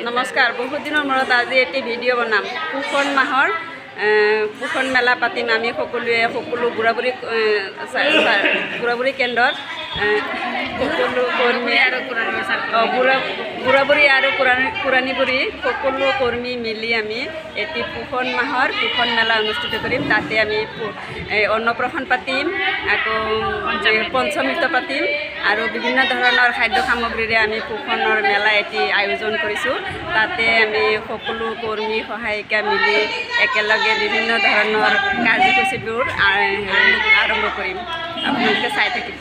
নমস্কাৰ। বহুত দিনৰ মূৰত আজি এটি ভিডিঅ' বনাম। পুষণ মাহৰ পুষণ মেলা পাতিম আমি সকলোৱে, সকলো বুঢ়া বুঢ়ী কেন্দ্ৰত সকলো কৰ্মী আৰু বুঢ়া বুঢ়ী আৰু পুৰণি বুঢ়ী সকলো কৰ্মী মিলি আমি এটি পুষণ মাহৰ পুষণ মেলা অনুষ্ঠিত কৰিম। তাতে আমি অন্নপ্ৰসন পাতিম, আকৌ পঞ্চমৃত পাতিম আৰু বিভিন্ন ধৰণৰ খাদ্য সামগ্ৰীৰে আমি পুষণৰ মেলা এটি আয়োজন কৰিছোঁ। তাতে আমি সকলো কৰ্মী সহায়িকা মিলি একেলগে বিভিন্ন ধৰণৰ কাৰ্যসূচীবোৰ আৰম্ভ কৰিম। আপোনালোকে চাই থাকিব।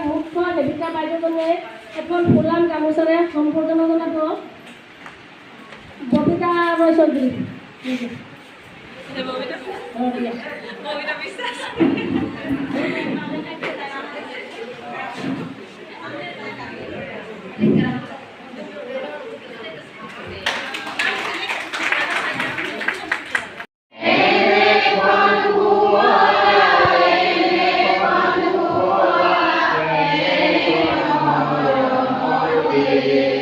মুখ্য দেৱিকা বাইদেউজনে এখন ফুলাম গামোচাৰে সম্বৰ্ধনা জনাব। ববিতা ৰয় চৌধুৰী। Yeah.